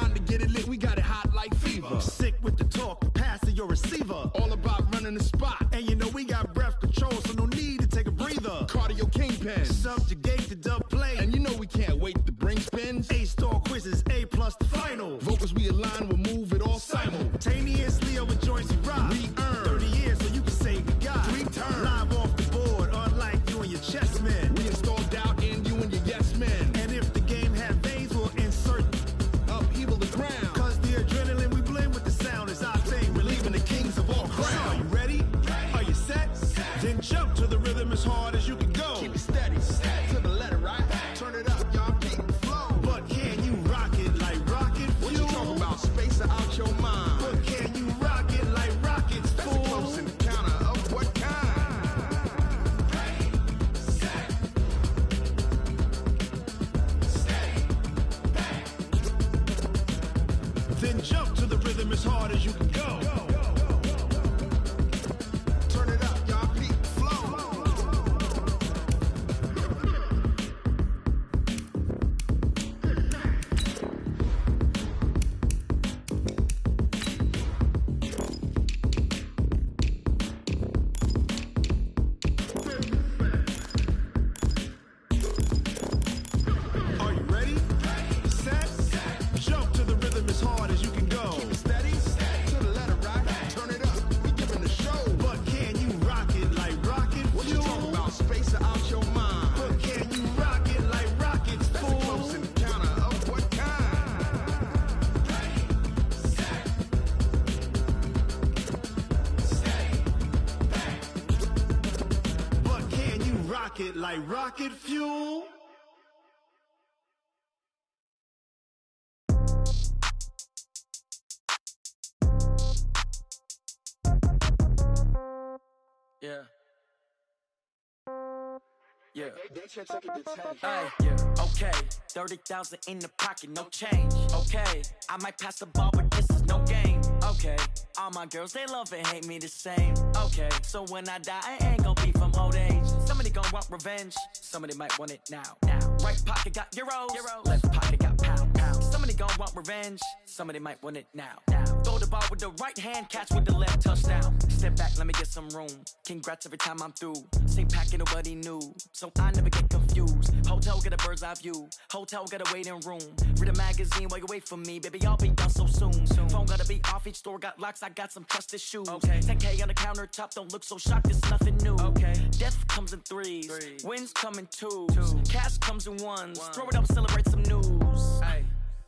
time to get it lit, we got it hot like fever. Sick with the talk, passing your receiver. All about running the spot. And you know we got breath control, so no need to take a breather. Cardio kingpin. Subjugate the dub play. And you know we can't wait to bring spins. A-star quizzes, A+ the final. Vocals we align, we'll move it all simultaneously over joints we rock. We earn 30 years so you can say we got 3 turns. Live off the board, unlike you and your chess men. We install doubt in you and your yes men. And if the game had veins, we'll insert upheaval the ground. Cause the adrenaline we blend with the sound is our thing. We're leaving the kings of all ground. Are you ready? Are you set? Then jump to the rhythm as hard as you can go. Keep it steady, to the letter, right? Turn it up, y'all, keep the flow. But can you rock it like rocket fuel? What you talking about? Space out your mind. But can you rock it like rockets, fool? That's a close encounter of what kind? Set. Stay back. Then jump to the rhythm as hard as you can go. Turn it up, y'all, keep the flow. Are you ready? Set. Jump to the rhythm as hard as you can go. Keep it steady, to the letter, right? Turn it up, we giving the show. But can you rock it like rocket What you fuel? talking about? Space out your mind. But can you rock it like rockets, That's a close fool? encounter of what kind? Set. Stay back. But can you rock it like rocket fuel? Yeah. Yeah. They check it to 10. Hey, yeah. Okay. 30,000 in the pocket, no change. Okay. I might pass the ball, but this is no game. Okay. All my girls, they love and hate me the same. Okay. So when I die, I ain't gon' be from old age. Somebody gon' want revenge. Somebody might want it now. Right pocket got euros. Left pocket got pound. Somebody gon' want revenge. Somebody might want it now. Throw the ball with the right hand, catch with the left, touchdown. Step back, let me get some room. Congrats every time I'm through. Same packet, nobody knew, so I never get confused. Hotel got a bird's eye view. Hotel got a waiting room. Read a magazine while you wait for me, baby. I'll be done so soon. Phone gotta be off. Each store got locks. I got some trusted shoes. 10K on the countertop. Don't look so shocked. It's nothing new. Death comes in threes. Wins come in twos. Cash comes in ones. Throw it up, celebrate some news.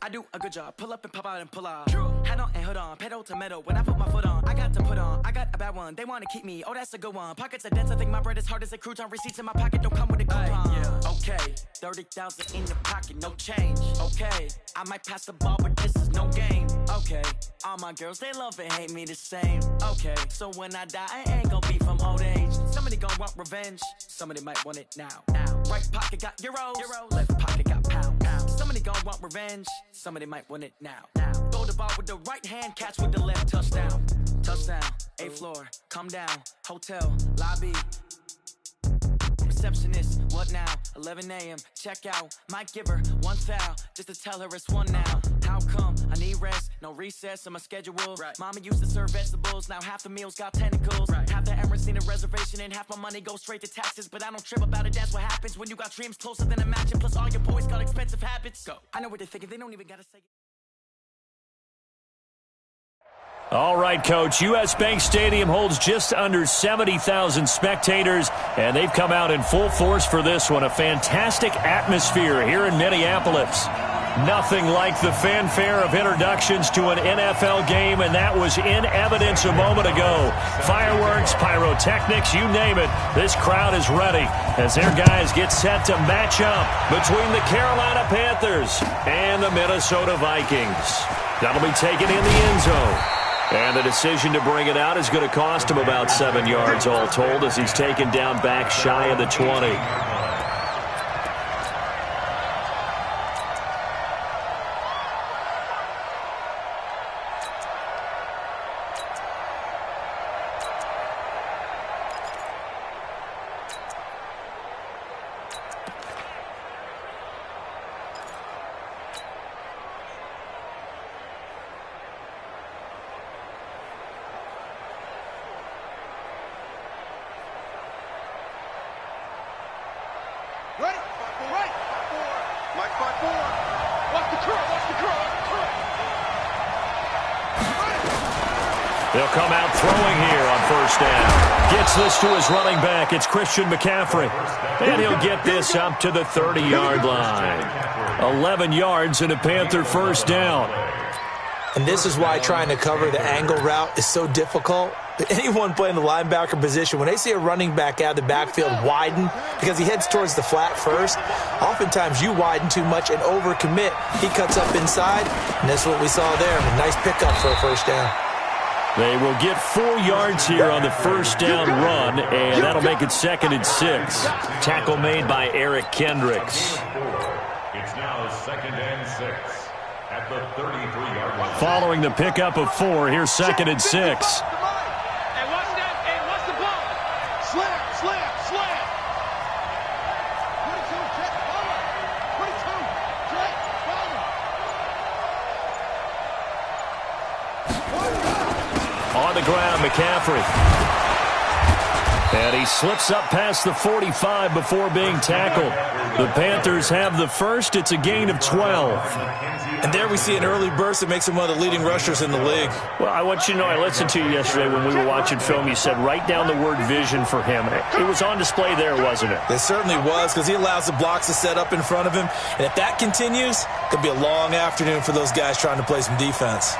I do a good job. Pull up and pop out and pull out. Head on and hood on. Pedal to metal. When I put my foot on, I got to put on. I got a bad one. They want to keep me. Oh, that's a good one. Pockets are dense. I think my bread is hard as a crouton. Receipts in my pocket don't come with a coupon. Okay. 30,000 in the pocket. No change. Okay. I might pass the ball, but this is no game. Okay. All my girls, they love and hate me the same. Okay. So when I die, I ain't gon' be from old age. Somebody gon' want revenge. Somebody might want it now. Right pocket got euros. Left pocket got pound. Somebody gon' want revenge. Somebody might want it now. Throw the ball with the right hand, catch with the left, touchdown. Touchdown, 8th floor, come down, hotel, lobby. Receptionist, what now? 11 a.m., check out. Might give her one foul, just to tell her it's one now. How come? I need rest, no recess in my schedule. Mama used to serve vegetables, now half the meals got tentacles. Half the Emirates need a reservation and half my money goes straight to taxes. But I don't trip about it, that's what happens when you got dreams closer than a match. And plus all your boys got expensive habits. Go. I know what they're thinking, they don't even gotta say it. All right, Coach. U.S. Bank Stadium holds just under 70,000 spectators, and they've come out in full force for this one. A fantastic atmosphere here in Minneapolis. Nothing like the fanfare of introductions to an NFL game, and that was in evidence a moment ago. Fireworks, pyrotechnics, you name it. This crowd is ready as their guys get set to match up between the Carolina Panthers and the Minnesota Vikings. That'll be taken in the end zone. And the decision to bring it out is going to cost him about 7 yards all told as he's taken down back shy of the 20. They'll come out throwing here on first down. Gets this to his running back. It's Christian McCaffrey. And he'll get this up to the 30-yard line. 11 yards and a Panther first down. And this is why trying to cover the angle route is so difficult. Anyone playing the linebacker position, when they see a running back out of the backfield widen because he heads towards the flat first, oftentimes you widen too much and overcommit. He cuts up inside, and that's what we saw there. A nice pickup for a first down. They will get 4 yards here on the first down run, and that'll make it 2nd and 6. Tackle made by Eric Kendricks. It's now 2nd and 6 at the 33-yard line. Following the pickup of 4, here's 2nd and 6. On the ground, McCaffrey. And he slips up past the 45 before being tackled. The Panthers have the first. It's a gain of 12. And there we see an early burst that makes him one of the leading rushers in the league. Well, I want you to know, I listened to you yesterday when we were watching film. You said write down the word vision for him. It was on display there, wasn't it? It certainly was, because he allows the blocks to set up in front of him. And if that continues, it'll be a long afternoon for those guys trying to play some defense.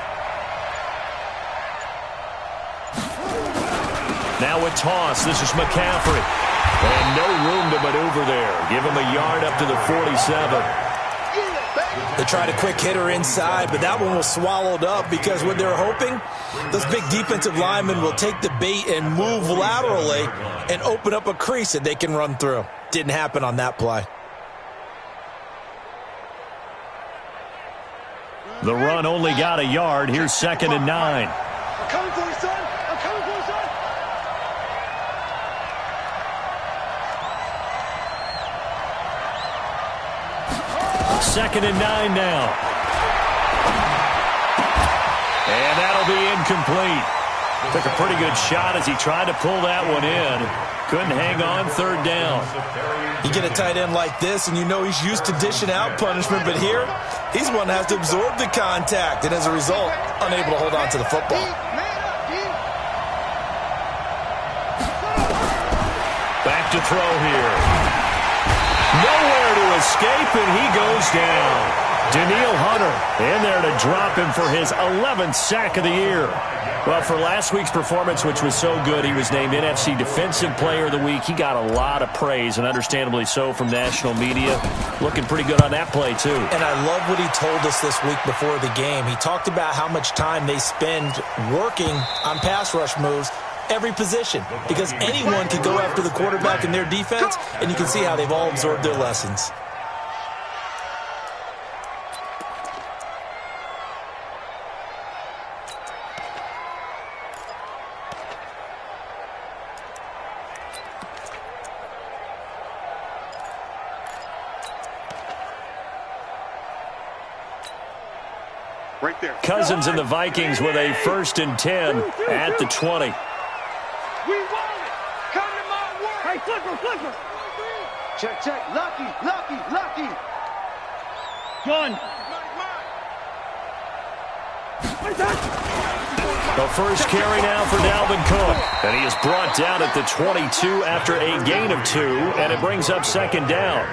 Now a toss. This is McCaffrey. And no room to maneuver there. Give him a yard up to the 47. They tried a quick hitter inside, but that one was swallowed up because what they're hoping, those big defensive linemen will take the bait and move laterally and open up a crease that they can run through. Didn't happen on that play. The run only got a yard. Here's 2nd and 9. I'm coming for you, son. I'm coming for you, son. 2nd and 9 now. And that'll be incomplete. Took a pretty good shot as he tried to pull that one in. Couldn't hang on, 3rd down. You get a tight end like this, and you know he's used to dishing out punishment, but here, he's one that has to absorb the contact, and as a result, unable to hold on to the football. Back to throw here. Nowhere to escape, and he goes down. Daniil Hunter in there to drop him for his 11th sack of the year. Well, for last week's performance, which was so good, he was named NFC Defensive Player of the Week. He got a lot of praise, and understandably so, from national media. Looking pretty good on that play, too. And I love what he told us this week before the game. He talked about how much time they spend working on pass rush moves, every position, because anyone can go after the quarterback in their defense, and you can see how they've all absorbed their lessons. Right there. Cousins and the Vikings with a 1st and 10 at the 20. We want it. Come to my work. Hey, flipper. Check, check. Lucky. Gun. The first carry now for Dalvin Cook. And he is brought down at the 22 after a gain of 2, and it brings up 2nd down.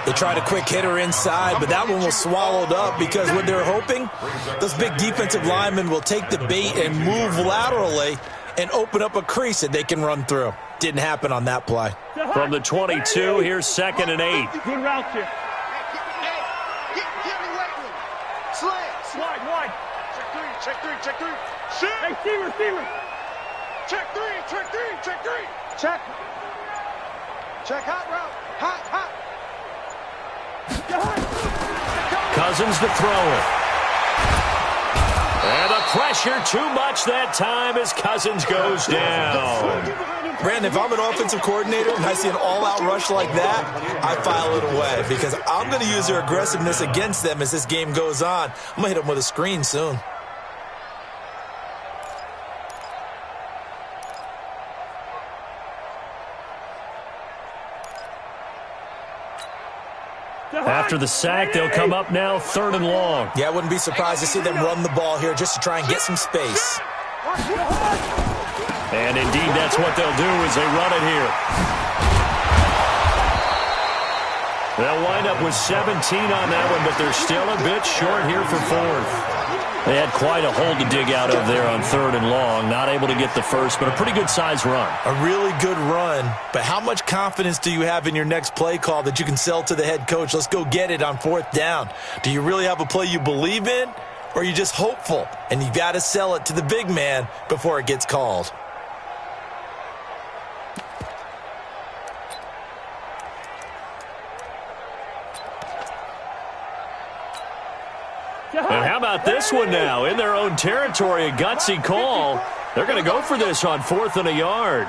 They tried a quick hitter inside, but that one was swallowed up because what they're hoping, those big defensive linemen will take the bait and move laterally and open up a crease that they can run through. Didn't happen on that play. From the 22, here's 2nd and 8. Good route here. Get me waiting. Slide wide. Check three. Shit. Hey, receiver. Check three. Check hot route. Hot. Cousins to throw it. And the pressure too much that time as Cousins goes down. Brandon, if I'm an offensive coordinator and I see an all-out rush like that, I file it away because I'm going to use their aggressiveness against them as this game goes on. I'm going to hit them with a screen soon. After the sack, they'll come up now 3rd and long. Yeah, I wouldn't be surprised to see them run the ball here just to try and get some space. And indeed, that's what they'll do as they run it here. They'll wind up with 17 on that one, but they're still a bit short here for fourth. They had quite a hole to dig out of there on 3rd and long. Not able to get the first, but a pretty good-sized run. A really good run, but how much confidence do you have in your next play call that you can sell to the head coach? Let's go get it on 4th down. Do you really have a play you believe in, or are you just hopeful? And you got to sell it to the big man before it gets called. And how about this one now? In their own territory, a gutsy call. They're going to go for this on 4th and a yard.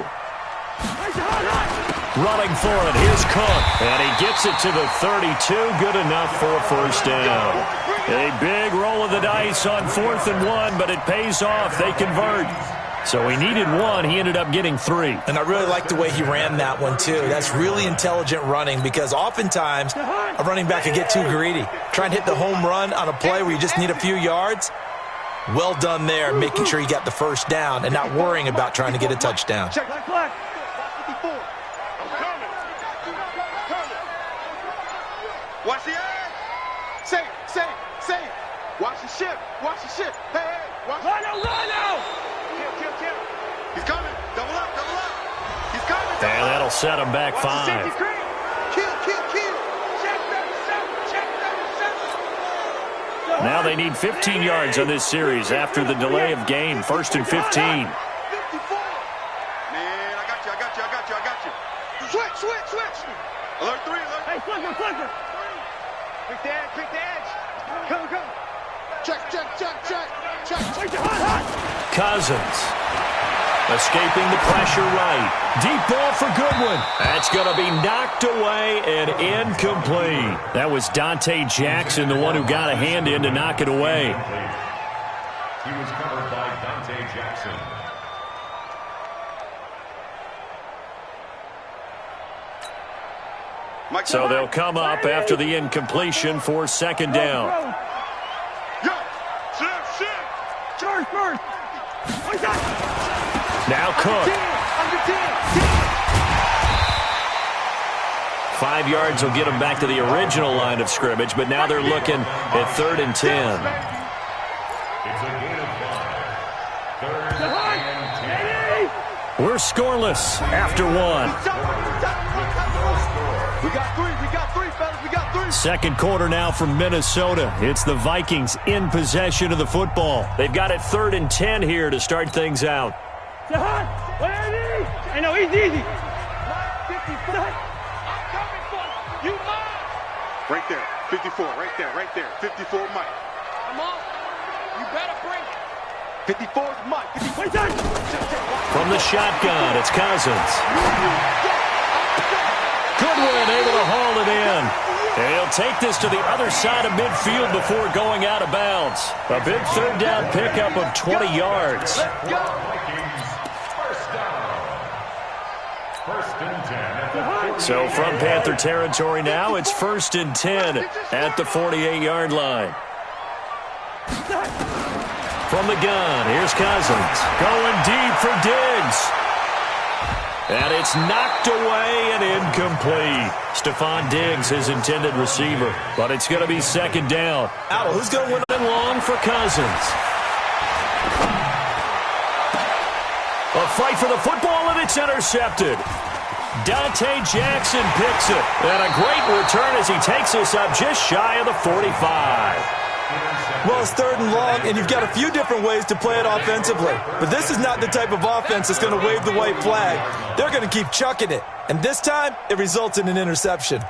Running for it. Here's Cook. And he gets it to the 32. Good enough for a first down. A big roll of the dice on 4th and 1, but it pays off. They convert. So he needed 1. He ended up getting 3. And I really like the way he ran that one, too. That's really intelligent running because oftentimes a running back can get too greedy. Try and hit the home run on a play where you just need a few yards. Well done there, making sure you got the first down and not worrying about trying to get a touchdown. Check. Watch the edge. Say. Watch the ship. Hey, watch. Run out. Kill. He's coming. Double up. He's coming. And that'll set him back 5. Kill. Check. Now they need 15 yards on this series after the delay of game. 1st and 15. 54. Man, I got you. Switch. Alert 3. Hey, flicker. Pick the edge. Come. Check. Cousins escaping the pressure right. Deep ball for Goodwin. That's going to be knocked away and incomplete. That was Dante Jackson, the one who got a hand in to knock it away. He was covered by Dante Jackson. So they'll come up after the incompletion for 2nd down. Now Cook. 5 yards will get them back to the original line of scrimmage, but now they're looking at 3rd and 10. It's a gain of 5. 3rd and 10. We're scoreless after 1. We got 3, fellas. We got 3. Second quarter now from Minnesota. It's the Vikings in possession of the football. They've got it 3rd and 10 here to start things out. I know, he's easy. Right there, 54, right there. 54 Mike. Come on. You better bring it. 54 is Mike. From the shotgun, it's Cousins. Goodwin able to haul it in. And he'll take this to the other side of midfield before going out of bounds. A big 3rd down pickup of 20 yards. Vikings, first down. 1st and 10. So from Panther territory now, it's 1st and 10 at the 48-yard line. From the gun, here's Cousins. Going deep for Diggs. And it's knocked away and incomplete. Stephon Diggs, his intended receiver. But it's going to be 2nd down. Who's going to win it long for Cousins? A fight for the football, and it's intercepted. Dante Jackson picks it. And a great return as he takes this up just shy of the 45. Well, it's 3rd and long, and you've got a few different ways to play it offensively. But this is not the type of offense that's going to wave the white flag. They're going to keep chucking it. And this time, it results in an interception.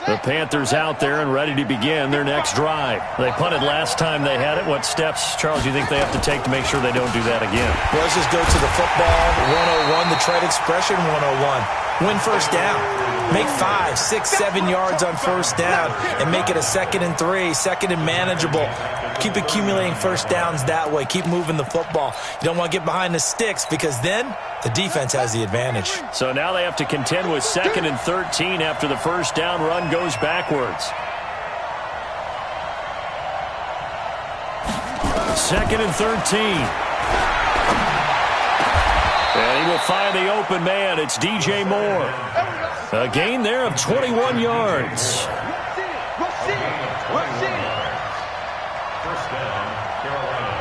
The Panthers out there and ready to begin their next drive. They punted last time they had it. What steps, Charles, do you think they have to take to make sure they don't do that again? Well, let's just go to the football 101, the trade expression 101. Win first down. Make 5, 6, 7 yards on first down and make it a 2nd and 3, 2nd and manageable. Keep accumulating first downs that way. Keep moving the football. You don't want to get behind the sticks because then the defense has the advantage. So now they have to contend with 2nd and 13 after the first down run goes backwards. 2nd and 13. And he will find the open man. It's DJ Moore. A gain there of 21 yards. First down, Carolina.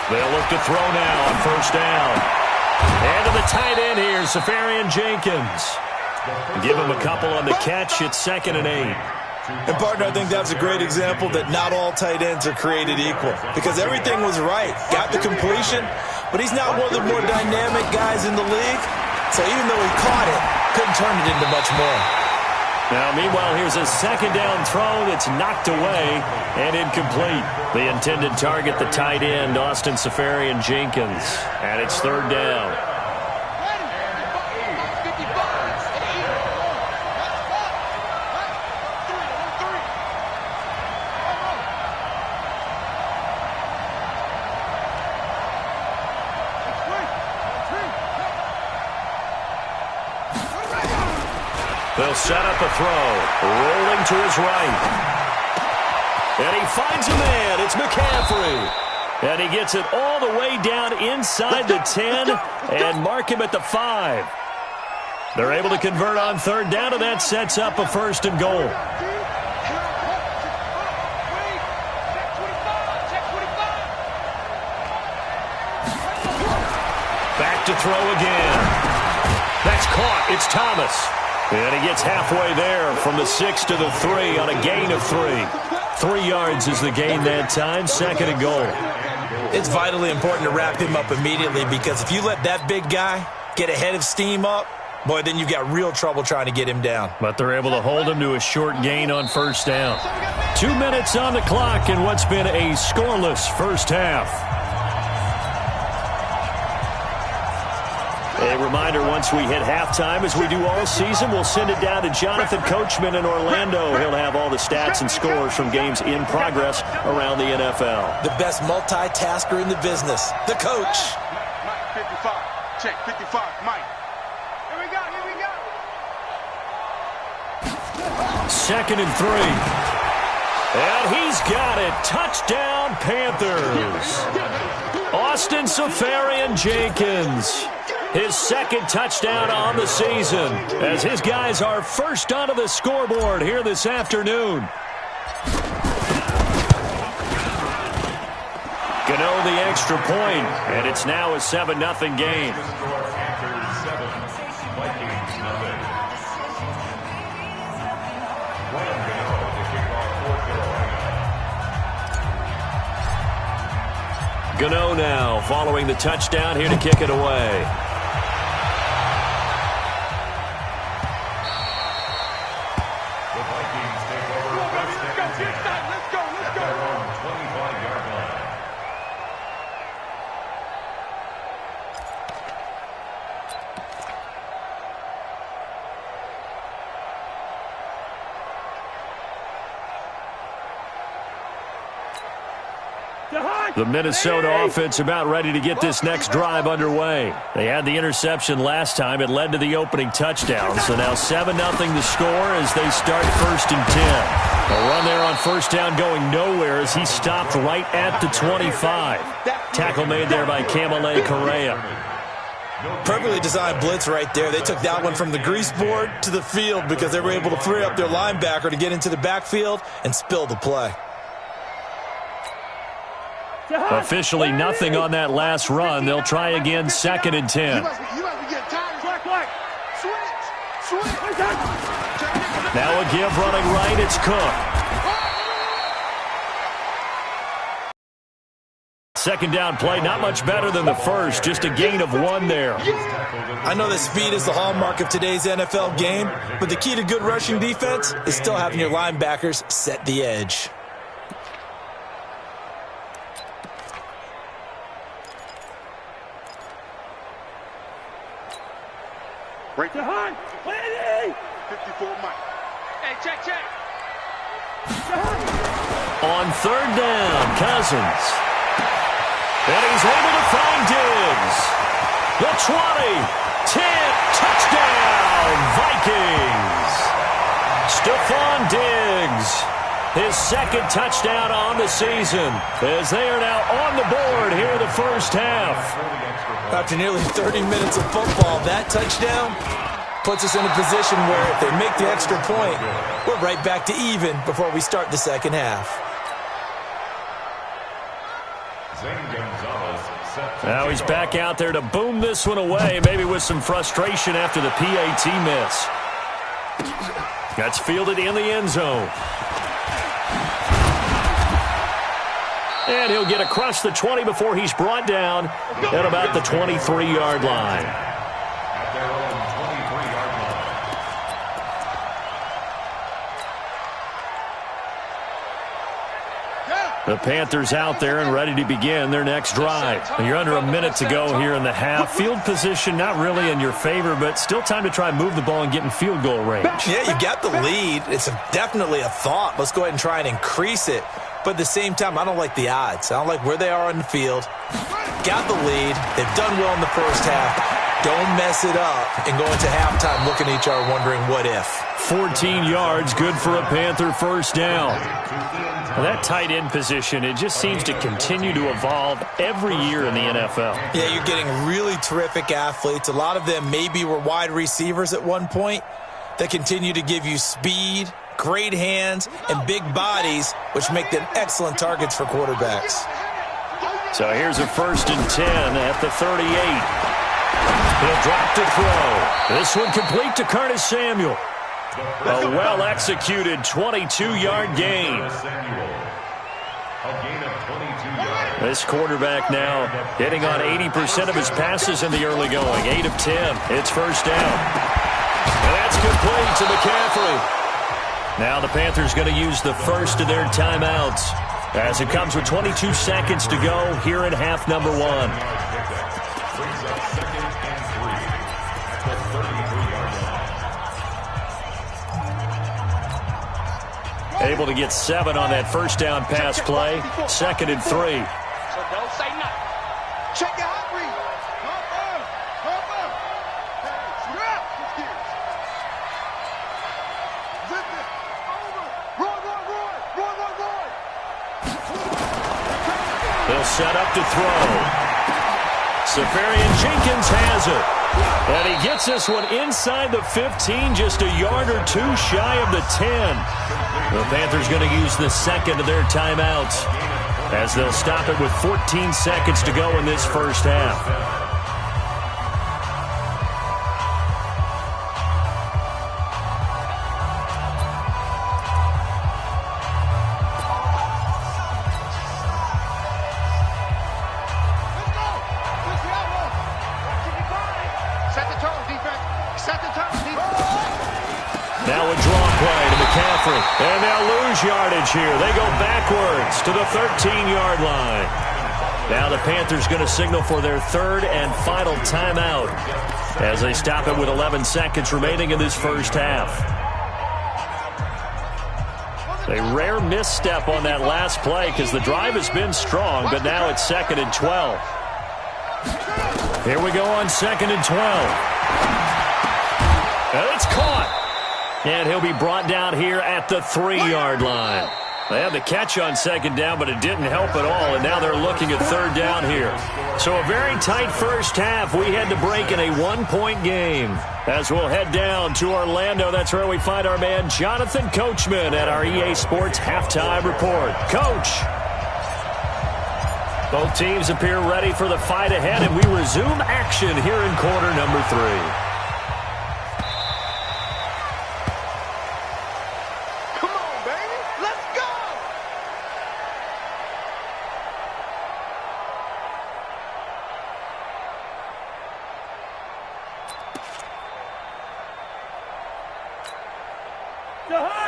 They'll look to throw now on first down. And to the tight end here, Safarian Jenkins. Give him a couple on the catch. It's 2nd and 8. And, partner, I think that's a great example that not all tight ends are created equal because everything was right. Got the completion, but he's not one of the more dynamic guys in the league. So even though he caught it, couldn't turn it into much more. Now, meanwhile, here's a 2nd down throw that's knocked away and incomplete. The intended target, the tight end, Austin Safarian Jenkins. And it's 3rd down. They'll set up a throw. Rolling to his right. And he finds a man. It's McCaffrey. And he gets it all the way down inside the 10 and mark him at the 5. They're able to convert on 3rd down, and that sets up a 1st and goal. Back to throw again. That's caught. It's Thomas. And he gets halfway there from the 6 to the 3 on a gain of 3. 3 yards is the gain that time, 2nd and goal. It's vitally important to wrap him up immediately because if you let that big guy get ahead of steam up, boy, then you've got real trouble trying to get him down. But they're able to hold him to a short gain on first down. 2 minutes on the clock in what's been a scoreless first half. A reminder, once we hit halftime, as we do all season, we'll send it down to Jonathan Coachman in Orlando. He'll have all the stats and scores from games in progress around the NFL. The best multitasker in the business, the coach. Mike, 55. Check, 55. Mike. Here we go, here we go. 2nd and 3. And he's got it. Touchdown, Panthers. Austin Safarian Jenkins. His 2nd touchdown on the season as his guys are first onto the scoreboard here this afternoon. Gano the extra point, and it's now a 7-0 game. Panthers 7, Vikings 0. Ryan Gano to kick off for Carolina. Gano now following the touchdown here to kick it away. The Minnesota offense about ready to get this next drive underway. They had the interception last time. It led to the opening touchdown. So now 7-0 the score as they start 1st and 10. A run there on first down going nowhere as he stopped right at the 25. Tackle made there by Camille Correa. Perfectly designed blitz right there. They took that one from the grease board to the field because they were able to free up their linebacker to get into the backfield and spill the play. Officially nothing on that last run. They'll try again 2nd and 10. Now a give running right. It's Cook. second down play, not much better than the first, just a gain of 1 there. I know that speed is the hallmark of today's NFL game, but the key to good rushing defense is still having your linebackers set the edge. Break the high. 54 Mike. Hey, check. On third down, Cousins. And he's able to find Diggs. The 20, 10, touchdown, Vikings. Stephon Diggs, his second touchdown on the season, as they are now on the board here in the first half. After nearly 30 minutes of football, that touchdown puts us in a position where if they make the extra point, we're right back to even before we start the second half. Now he's back out there to boom this one away, maybe with some frustration after the PAT miss. That's fielded in the end zone. And he'll get across the 20 before he's brought down at about the 23-yard line. At their own 23-yard line. The Panthers out there and ready to begin their next drive. You're under a minute to go here in the half. Field position not really in your favor, but still time to try and move the ball and get in field goal range. Yeah, you got the lead. It's definitely a thought. Let's go ahead and try and increase it. But at the same time, I don't like the odds. I don't like where they are on the field. Got the lead. They've done well in the first half. Don't mess it up and go into halftime looking at each other wondering what if. 14 yards, good for a Panther first down. Well, that tight end position, it just seems to continue to evolve every year in the NFL. Yeah, you're getting really terrific athletes. A lot of them maybe were wide receivers at one point that continue to give you speed, great hands, and big bodies, which make them excellent targets for quarterbacks. So here's a 1st and 10 at the 38. He'll drop to throw. This one complete to Curtis Samuel. A well-executed 22-yard gain. This quarterback now hitting on 80% of his passes in the early going. 8 of 10. It's first down. And that's complete to McCaffrey. Now the Panthers going to use the first of their timeouts as it comes with 22 seconds to go here in half number 1. Able to get 7 on that first down pass play. 2nd and 3. So don't say nothing. Check your hot read. He'll set up to throw. Safarian Jenkins has it. And he gets this one inside the 15, just a yard or two shy of the 10. The Panthers going to use the second of their timeouts as they'll stop it with 14 seconds to go in this first half. And they'll lose yardage here. They go backwards to the 13-yard line. Now the Panthers going to signal for their 3rd and final timeout as they stop it with 11 seconds remaining in this first half. A rare misstep on that last play because the drive has been strong, but now it's 2nd and 12. Here we go on 2nd and 12. And it's caught. And he'll be brought down here at the 3-yard line. They had the catch on 2nd down, but it didn't help at all, and now they're looking at 3rd down here. So a very tight first half. We had to break in a 1-point game. As we'll head down to Orlando, that's where we find our man Jonathan Coachman at our EA Sports Halftime Report. Coach. Both teams appear ready for the fight ahead, and we resume action here in quarter number 3.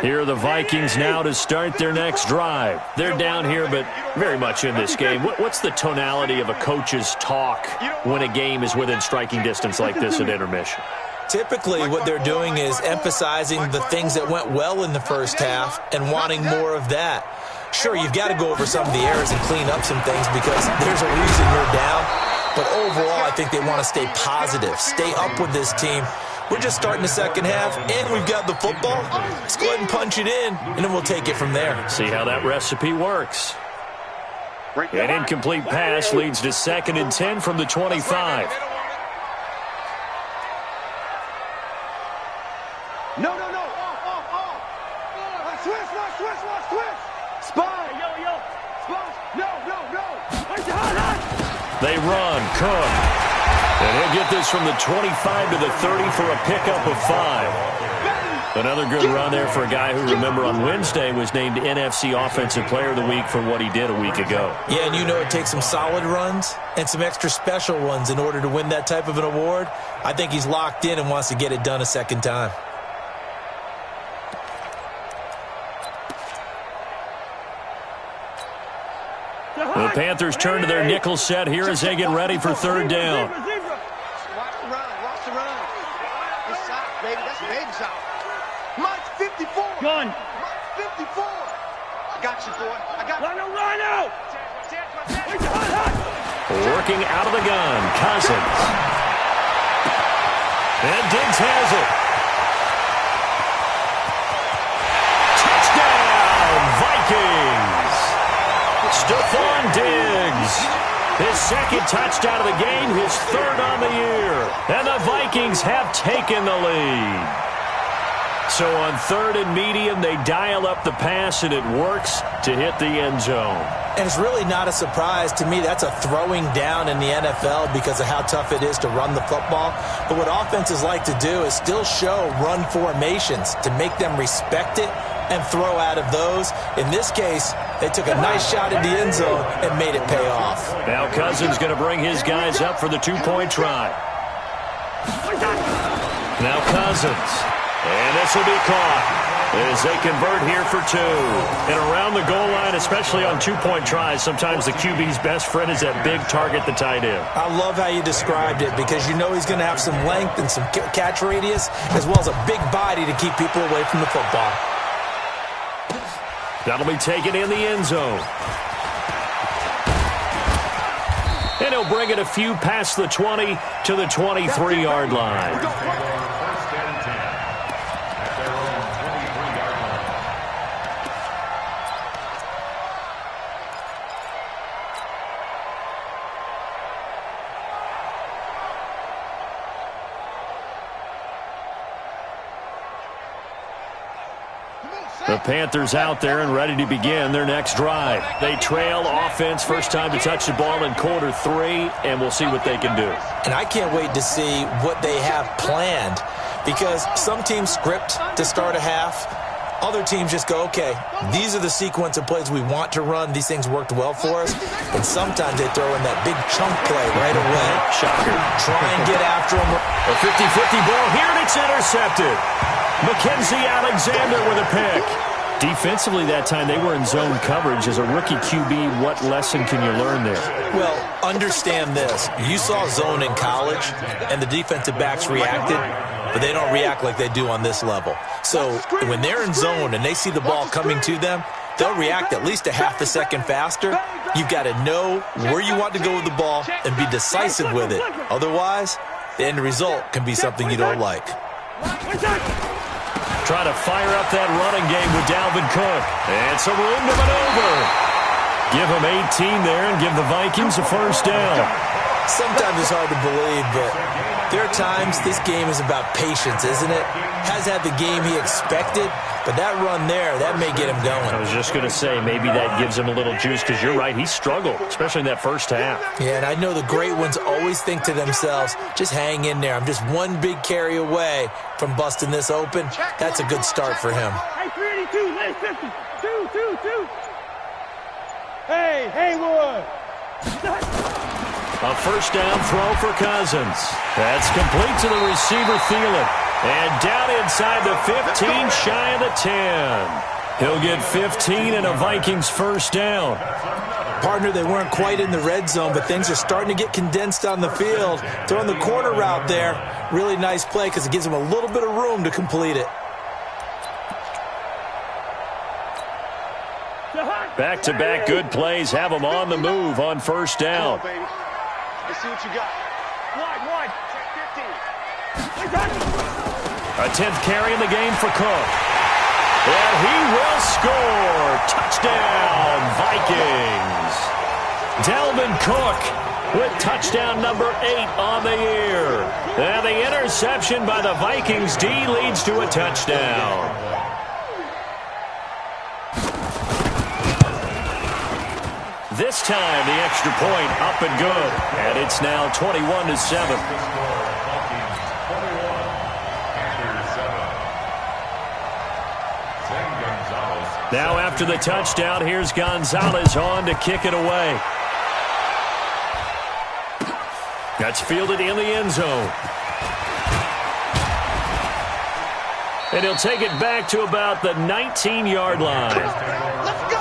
Here are the Vikings now to start their next drive. They're down here, but very much in this game. What's the tonality of a coach's talk when a game is within striking distance like this at intermission? Typically, what they're doing is emphasizing the things that went well in the first half and wanting more of that. Sure, you've got to go over some of the errors and clean up some things because there's a reason you're down. But overall, I think they want to stay positive, stay up with this team. We're just starting the second half, and we've got the football. Let's go ahead and punch it in, and then we'll take it from there. See how that recipe works. An incomplete pass leads to 2nd and 10 from the 25. No. Switch. Spy. Yo. Spy. No. They run. Cook. And he'll get this from the 25 to the 30 for a pickup of 5. Another good run there for a guy who, remember, on Wednesday was named NFC Offensive Player of the Week for what he did a week ago. Yeah, and you know it takes some solid runs and some extra special ones in order to win that type of an award. I think he's locked in and wants to get it done a second time. The Panthers turn to their nickel set here as they get ready for 3rd down. Watch the run. This side, baby. That's baby side. Mike's 54. Gun. Mike's 54. I got you, boy. I got you. Run out. Working out of the gun, Cousins. And Diggs has it. Touchdown, Vikings. Stephon Diggs, his 2nd touchdown of the game, his 3rd on the year. And the Vikings have taken the lead. So on 3rd and medium, they dial up the pass, and it works to hit the end zone. And it's really not a surprise to me. That's a throwing down in the NFL because of how tough it is to run the football. But what offenses like to do is still show run formations to make them respect it and throw out of those. In this case, they took a nice shot at the end zone and made it pay off. Now Cousins going to bring his guys up for the 2-point try. Now Cousins. And this will be caught as they convert here for 2. And around the goal line, especially on 2-point tries, sometimes the QB's best friend is that big target, the tight end. I love how you described it because you know he's going to have some length and some catch radius as well as a big body to keep people away from the football. That'll be taken in the end zone. And he'll bring it a few past the 20 to the 23-yard line. The Panthers out there and ready to begin their next drive. They trail offense, first time to touch the ball in quarter 3, and we'll see what they can do. And I can't wait to see what they have planned because some teams script to start a half. Other teams just go, okay, these are the sequence of plays we want to run. These things worked well for us. And sometimes they throw in that big chunk play right away. Shocker. Try and get after them. A 50-50 ball here, and it's intercepted. Mackenzie Alexander with a pick. Defensively that time, they were in zone coverage. As a rookie QB, what lesson can you learn there? Well, understand this. You saw zone in college, and the defensive backs reacted, but they don't react like they do on this level. So when they're in zone and they see the ball coming to them, they'll react at least a half a second faster. You've got to know where you want to go with the ball and be decisive with it. Otherwise, the end result can be something you don't like. Try to fire up that running game with Dalvin Cook. And some room to maneuver. Give him 18 there and give the Vikings a first down. Sometimes it's hard to believe, but there are times this game is about patience, isn't it? Has had the game he expected, but that run there, that may get him going. I was just going to say, maybe that gives him a little juice because you're right, he struggled, especially in that first half. Yeah, and I know the great ones always think to themselves, just hang in there. I'm just one big carry away from busting this open. That's a good start for him. Hey, 382, lay 50. 2. Hey, Haywood. A first down throw for Cousins. That's complete to the receiver, Thielen. And down inside the 15, shy of the 10. He'll get 15 and a Vikings first down. Partner, they weren't quite in the red zone, but things are starting to get condensed on the field. Throwing the corner route there, really nice play because it gives them a little bit of room to complete it. Back-to-back good plays have them on the move on first down. Come on, baby. Let's see what you got. Wide. Check 15. A 10th carry in the game for Cook. And he will score. Touchdown, Vikings. Dalvin Cook with touchdown number 8 on the year. And the interception by the Vikings D leads to a touchdown. This time the extra point up and good. And it's now 21-7. Now after the touchdown, here's Gonzalez on to kick it away. That's fielded in the end zone. And he'll take it back to about the 19-yard line. Let's go.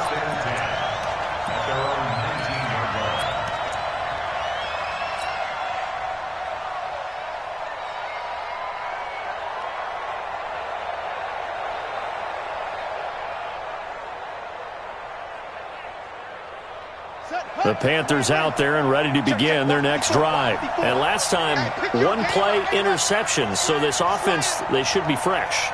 The Panthers out there and ready to begin their next drive. And last time, one-play interceptions. So this offense, they should be fresh.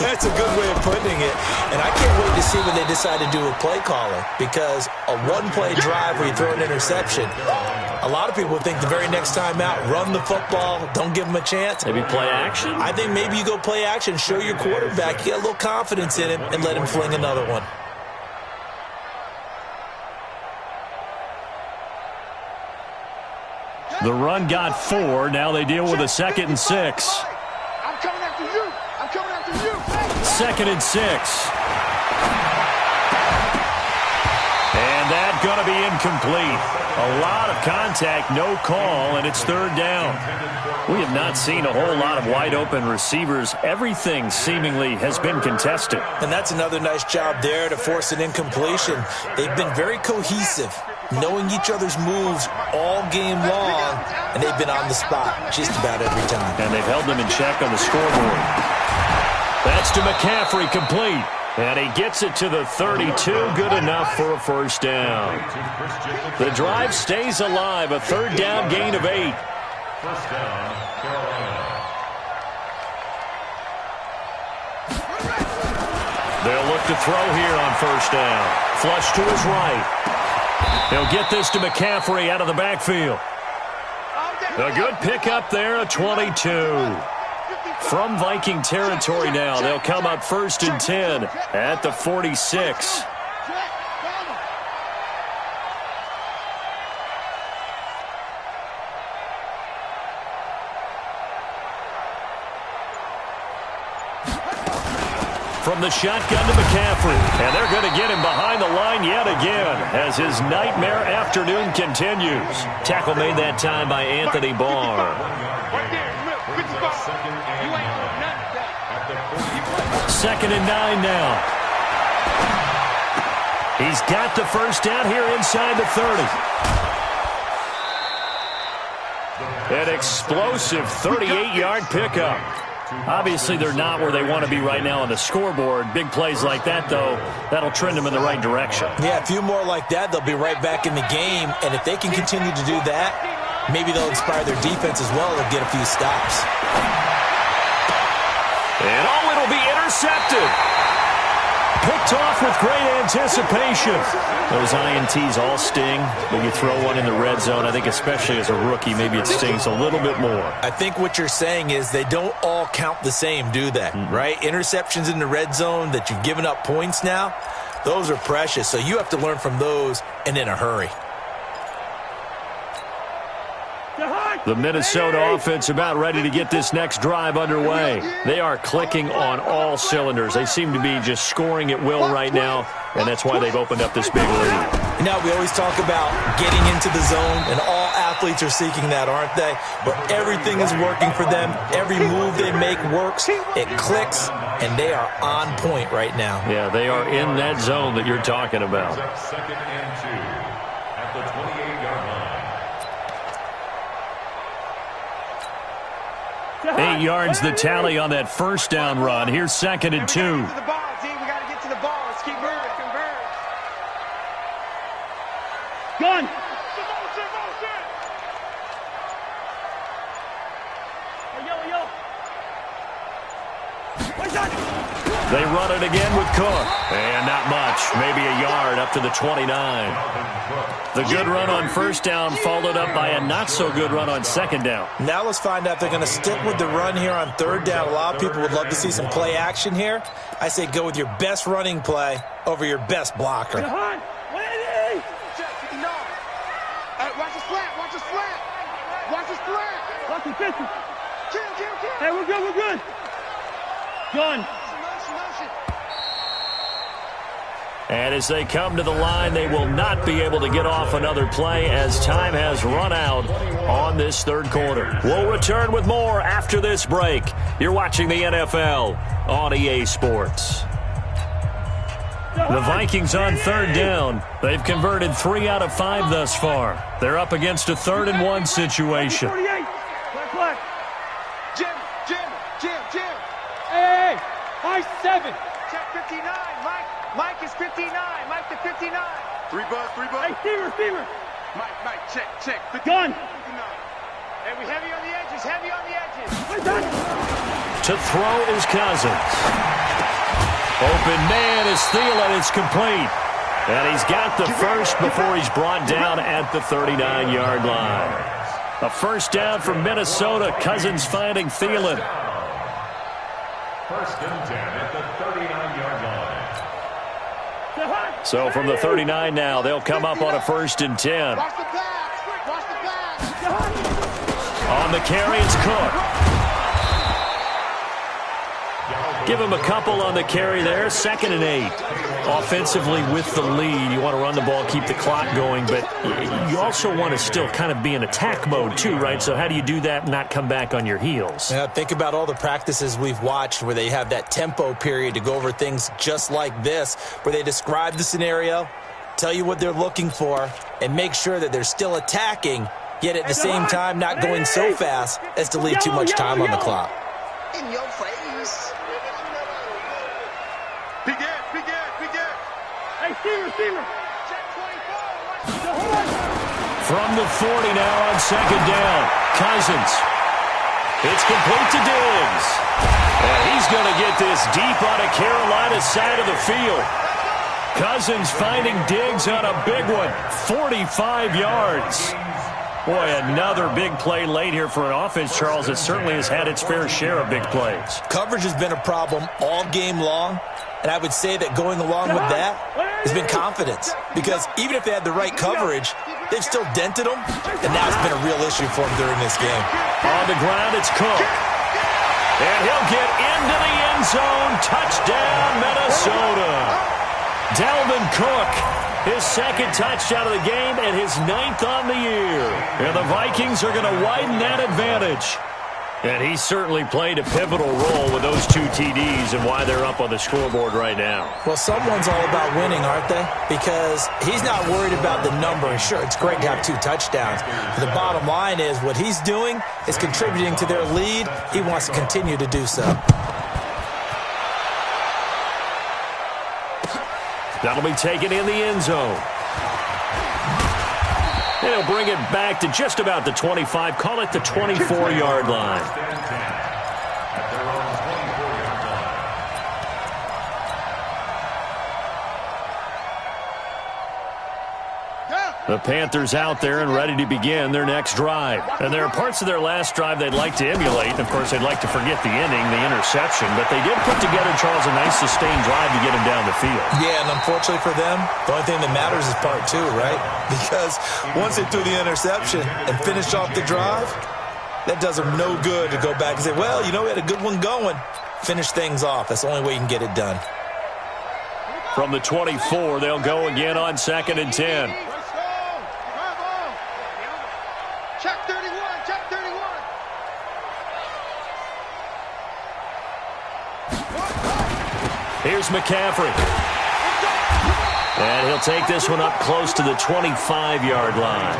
That's a good way of putting it. And I can't wait to see what they decide to do with play calling. Because a one-play drive where you throw an interception, a lot of people think the very next time out, run the football, don't give them a chance. Maybe play action? I think maybe you go play action, show your quarterback, you get a little confidence in him, and let him fling another one. The run got 4. Now they deal with a 2nd and 6. I'm coming after you. I'm coming after you. 2nd and 6. And that's going to be incomplete. A lot of contact, no call, and it's 3rd down. We have not seen a whole lot of wide-open receivers. Everything seemingly has been contested. And that's another nice job there to force an incompletion. They've been very cohesive, knowing each other's moves all game long, and they've been on the spot just about every time. And they've held them in check on the scoreboard. That's to McCaffrey, complete. And he gets it to the 32, good enough for a first down. The drive stays alive, a 3rd down gain of 8. First down, Carolina. They'll look to throw here on first down. Flush to his right. He'll get this to McCaffrey out of the backfield. A good pickup there, a 22. From Viking territory now, they'll come up 1st and 10 at the 46. From the shotgun to McCaffrey. And they're going to get him behind the line yet again as his nightmare afternoon continues. Tackle made that time by Anthony Barr. 2nd and 9 now. He's got the first down here inside the 30. An explosive 38-yard pickup. Obviously, they're not where they want to be right now on the scoreboard. Big plays like that, though, that'll trend them in the right direction. Yeah, a few more like that, they'll be right back in the game. And if they can continue to do that, maybe they'll inspire their defense as well and get a few stops. And it'll be intercepted. Picked off with great anticipation. Those INTs all sting when you throw one in the red zone. I think especially as a rookie, maybe it stings a little bit more. I think what you're saying is they don't all count the same, do they? Right? Interceptions in the red zone that you've given up points now, those are precious. So you have to learn from those and in a hurry. The Minnesota offense about ready to get this next drive underway. They are clicking on all cylinders. They seem to be just scoring at will right now, and that's why they've opened up this big lead. You know, we always talk about getting into the zone, and all athletes are seeking that, aren't they? Where everything is working for them, every move they make works, it clicks, and they are on point right now. Yeah, they are in that zone that you're talking about. Second and 2 at the 28-yard line. 8 yards the tally on that first down run. Here's second and 2. We got to get to the ball. Let's keep moving. Gun. They run it again with Cook. And not much. Maybe a yard up to the 29. The good run on first down followed up by a not-so-good run on second down. Now let's find out if they're going to stick with the run here on third down. A lot of people would love to see some play action here. I say go with your best running play over your best blocker. Watch his flat. Watch his flat. Watch his flat. Watch his pistol. Kill. Hey, we're good. Gun. And as they come to the line, they will not be able to get off another play as time has run out on this third quarter. We'll return with more after this break. You're watching the NFL on EA Sports. The Vikings on third down. They've converted 3 out of 5 thus far. They're up against a 3rd and 1 situation. 48. Black. Jim. Hey. 5-7. Check 59. Mike is 59. Mike to 59. 3 bucks. Hey, Steamer. Mike, check. 59. Gun. Hey, we heavy on the edges. To throw is Cousins. Open man is Thielen. It's complete. And he's got the first before he's brought down at the 39-yard line. A first down for Minnesota. Cousins finding Thielen. First and 10 at the 39-yard line. So from the 39 now, they'll come up on a first and 10. Watch the pass. On the carry, it's Cook. Give him a couple on the carry there. 2nd and 8. Offensively with the lead, you want to run the ball, keep the clock going, but you also want to still kind of be in attack mode too, right? So how do you do that and not come back on your heels? Yeah, think about all the practices we've watched where they have that tempo period to go over things just like this, where they describe the scenario, tell you what they're looking for, and make sure that they're still attacking, yet at the same time not going so fast as to leave too much time on the clock. In your face. Big Ed. Hey, Steamer. Check 24. From the 40 now on second down. Cousins. It's complete to Diggs. And he's going to get this deep on a Carolina side of the field. Cousins finding Diggs on a big one. 45 yards. Boy, another big play late here for an offense, Charles, that certainly has had its fair share of big plays. Coverage has been a problem all game long, and I would say that going along with that has been confidence. Because even if they had the right coverage, they've still dented them, and now it's been a real issue for them during this game. On the ground, it's Cook. And he'll get into the end zone. Touchdown, Minnesota. Dalvin Cook. His 2nd touchdown of the game and his 9th on the year. And the Vikings are going to widen that advantage. And he certainly played a pivotal role with those 2 TDs and why they're up on the scoreboard right now. Well, someone's all about winning, aren't they? Because he's not worried about the number. And sure, it's great to have 2 touchdowns. But the bottom line is what he's doing is contributing to their lead. He wants to continue to do so. That'll be taken in the end zone. And he'll bring it back to just about the 25. Call it the 24-yard line. The Panthers out there and ready to begin their next drive. And there are parts of their last drive they'd like to emulate. Of course, they'd like to forget the ending, the interception. But they did put together, Charles, a nice sustained drive to get him down the field. Yeah, and unfortunately for them, the only thing that matters is part 2, right? Because once they threw the interception and finished off the drive, that does them no good to go back and say, well, you know, we had a good one going. Finish things off. That's the only way you can get it done. From the 24, they'll go again on 2nd and 10. Check 31, check 31. Here's McCaffrey. And he'll take this one up close to the 25-yard line.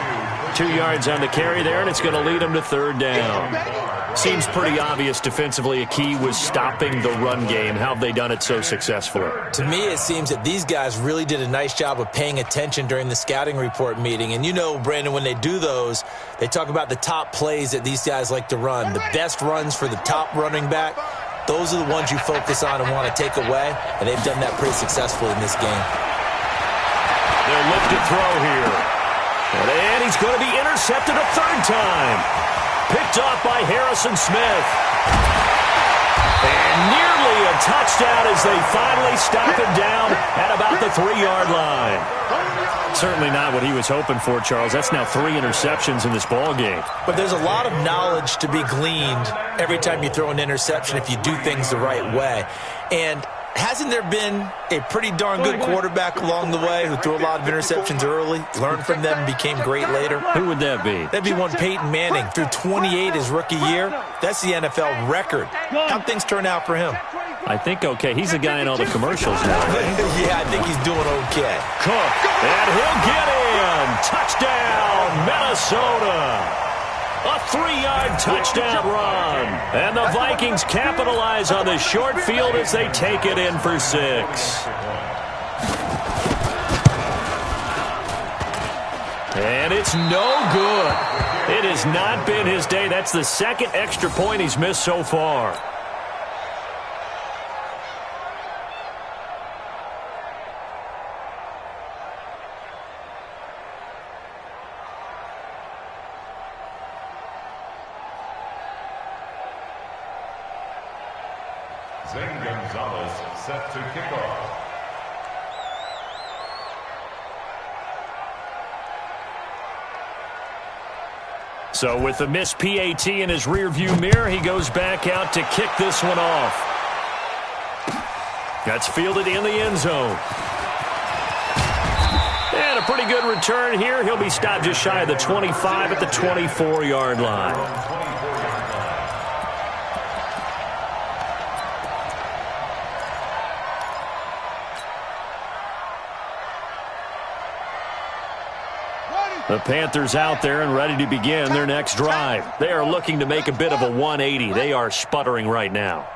2 yards on the carry there, and it's going to lead him to 3rd down. Seems pretty obvious defensively a key was stopping the run game. How have they done it so successfully? To me, it seems that these guys really did a nice job of paying attention during the scouting report meeting. And you know, Brandon, when they do those, they talk about the top plays that these guys like to run. The best runs for the top running back, those are the ones you focus on and want to take away. And they've done that pretty successfully in this game. They'll look to throw here. And he's going to be intercepted a 3rd time. Picked off by Harrison Smith. And nearly a touchdown as they finally stop him down at about the 3-yard line. Certainly not what he was hoping for, Charles. That's now 3 interceptions in this ball game. But there's a lot of knowledge to be gleaned every time you throw an interception if you do things the right way. And hasn't there been a pretty darn good quarterback along the way who threw a lot of interceptions early, learned from them, and became great later? Who would that be? That'd be one Peyton Manning. Threw 28 his rookie year. That's the NFL record. How'd things turn out for him? I think okay. He's the guy in all the commercials now, right? Yeah, I think he's doing okay. Cook, and he'll get in. Touchdown, Minnesota. A 3-yard touchdown run. And the Vikings capitalize on the short field as they take it in for 6. And it's no good. It has not been his day. That's the 2nd extra point he's missed so far. Set to kick off. So with the missed PAT in his rearview mirror, he goes back out to kick this one off. That's fielded in the end zone. And a pretty good return here. He'll be stopped just shy of the 25 at the 24-yard line. The Panthers out there and ready to begin their next drive. They are looking to make a bit of a 180. They are sputtering right now.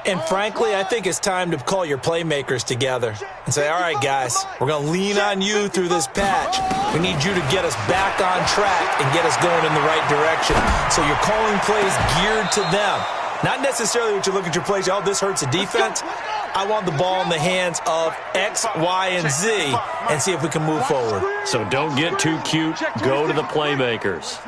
And frankly, I think it's time to call your playmakers together and say, all right, guys, we're going to lean on you through this patch. We need you to get us back on track and get us going in the right direction. So you're calling plays geared to them. Not necessarily what you look at your plays, oh, this hurts the defense. I want the ball in the hands of X, Y, and Z and see if we can move forward. So don't get too cute. Go to the playmakers.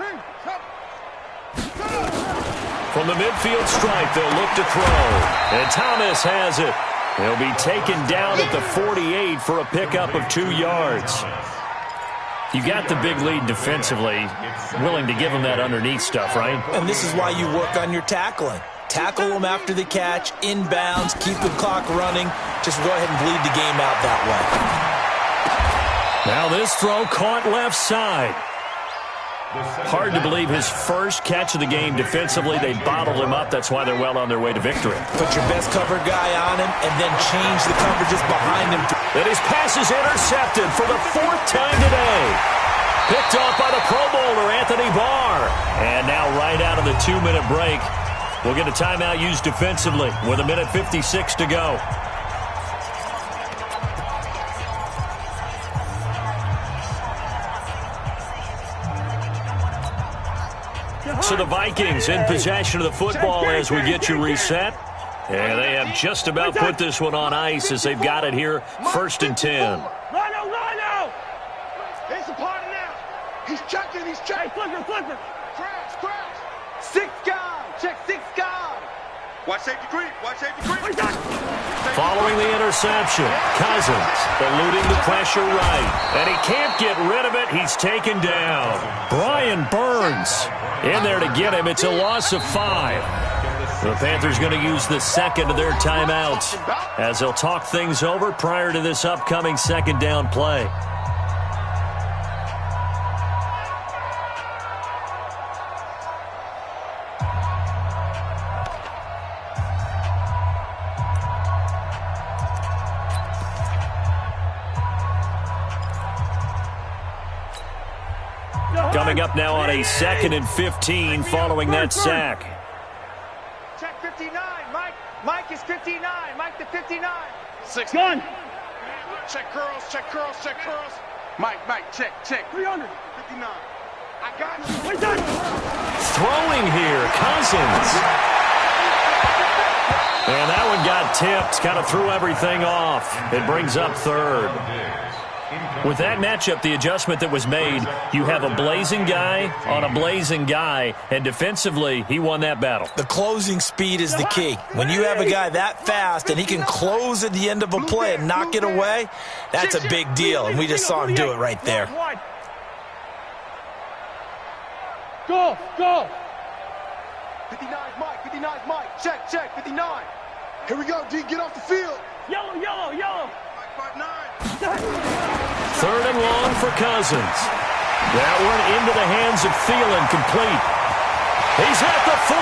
From the midfield stripe, they'll look to throw. And Thomas has it. He'll be taken down at the 48 for a pickup of 2 yards. You got the big lead defensively. Willing to give him that underneath stuff, right? And this is why you work on your tackling. Tackle them after the catch, inbounds, keep the clock running. Just go ahead and bleed the game out that way. Now this throw caught left side. Hard to believe his first catch of the game defensively. They bottled him up. That's why they're well on their way to victory. Put your best cover guy on him and then change the coverages behind him. And his pass is intercepted for the 4th time today. Picked off by the Pro Bowler, Anthony Barr. And now right out of the 2-minute break, we'll get a timeout used defensively with 1:56 to go. So the Vikings in possession of the football as we get you reset. And they have just about put this one on ice as they've got it here, 1st and 10. Rhino! It's a party now. He's checking, he's checking. Hey, flipper. Crash. 6 guard. Check 6 guard. Watch safety creep. Following the interception, Cousins eluding the pressure right. And he can't get rid of it. He's taken down. Brian Burns in there to get him. It's a loss of 5. The Panthers going to use the second of their timeouts as they'll talk things over prior to this upcoming second down play. Coming up now on a 2nd and 15 following that sack. Check 59, Mike. Mike is 59. Mike the 59. 6 gun. Check curls, check curls, check curls. Mike, check. 300. 59. I got you. Wait, done. Throwing here, Cousins. And that one got tipped, kind of threw everything off. It brings up 3rd. With that matchup, the adjustment that was made, you have a blazing guy on a blazing guy, and defensively, he won that battle. The closing speed is the key. When you have a guy that fast and he can close at the end of a play and knock it away, that's a big deal, and we just saw him do it right there. Go. 59 Mike. 59 Mike. Check. 59. Here we go, D. Get off the field. Yellow. 3rd and long for Cousins. That one into the hands of Thielen, complete. He's at the 40,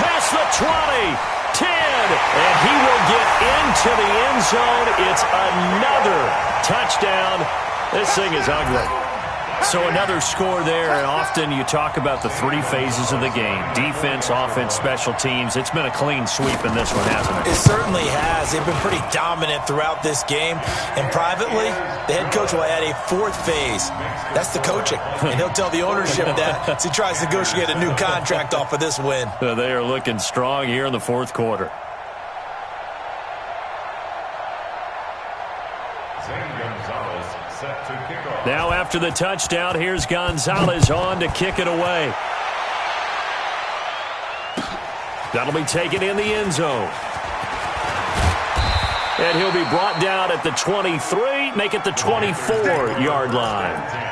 past the 20, 10, and he will get into the end zone. It's another touchdown. This thing is ugly. So another score there, and often you talk about the 3 phases of the game. Defense, offense, special teams. It's been a clean sweep in this one, hasn't it? It certainly has. They've been pretty dominant throughout this game. And privately, the head coach will add a 4th phase. That's the coaching. And he'll tell the ownership that as he tries to negotiate a new contract off of this win. They are looking strong here in the 4th quarter. Now after the touchdown, here's Gonzalez on to kick it away. That'll be taken in the end zone. And he'll be brought down at the 23, make it the 24-yard line.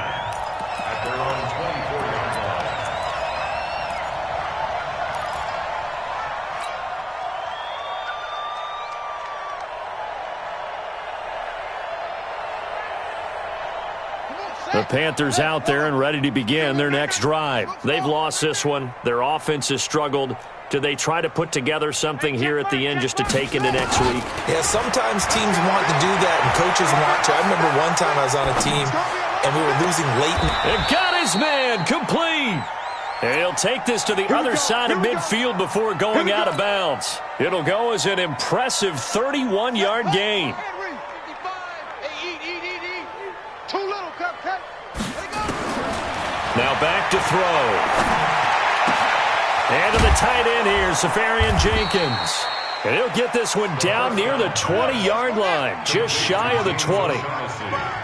The Panthers out there and ready to begin their next drive. They've lost this one. Their offense has struggled. Do they try to put together something here at the end just to take into next week? Yeah, sometimes teams want to do that and coaches want to. I remember one time I was on a team and we were losing late. And got his man complete. And he'll take this to the other side of midfield before going out of bounds. It'll go as an impressive 31-yard gain. Now back to throw. And to the tight end here, Safarian Jenkins. And he'll get this one down near the 20-yard line, just shy of the 20.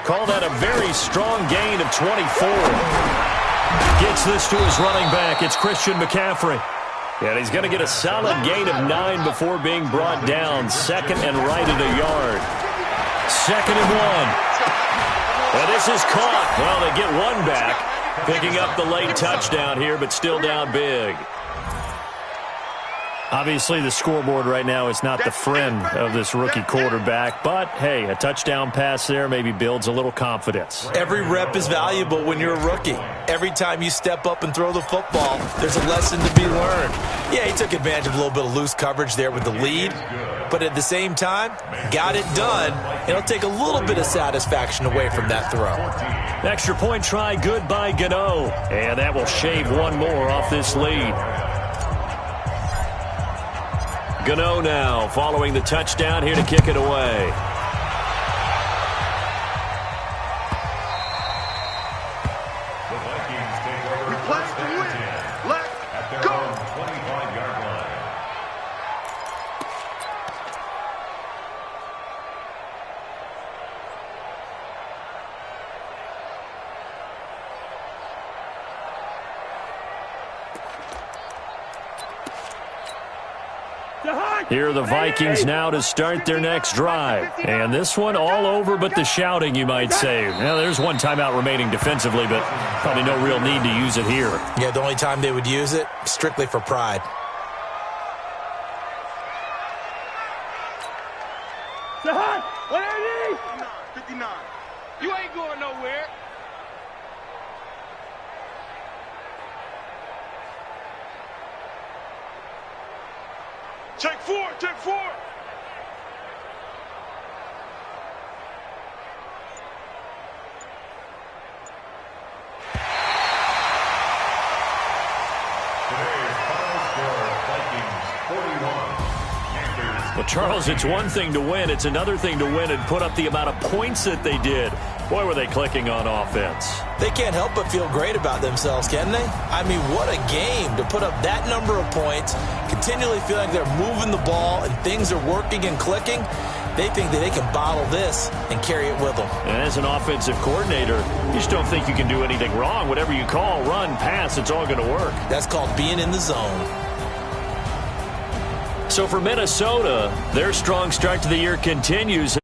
Call that a very strong gain of 24. Gets this to his running back. It's Christian McCaffrey. And he's going to get a solid gain of 9 before being brought down. 2nd and right at a yard. 2nd and 1. And this is caught. Well, they get one back. Picking up the late touchdown here, but still down big. Obviously, the scoreboard right now is not the friend of this rookie quarterback, but, hey, a touchdown pass there maybe builds a little confidence. Every rep is valuable when you're a rookie. Every time you step up and throw the football, there's a lesson to be learned. Yeah, he took advantage of a little bit of loose coverage there with the lead, but at the same time, got it done. It'll take a little bit of satisfaction away from that throw. Extra point try, good by Gano, and that will shave one more off this lead. Gano now following the touchdown here to kick it away. The Vikings take over first and 10 at their own 25-yard line. Here are the Vikings now to start their next drive. And this one all over but the shouting, you might say. Now, there's one timeout remaining defensively, but probably no real need to use it here. Yeah, the only time they would use it, strictly for pride. Say hi. 180. 59. You ain't going nowhere. Take 4, take 4. Well, Charles, it's one thing to win. It's another thing to win and put up the amount of points that they did. Boy, were they clicking on offense. They can't help but feel great about themselves, can they? I mean, what a game to put up that number of points, continually feel like they're moving the ball and things are working and clicking. They think that they can bottle this and carry it with them. And as an offensive coordinator, you just don't think you can do anything wrong. Whatever you call, run, pass, it's all going to work. That's called being in the zone. So for Minnesota, their strong start to the year continues.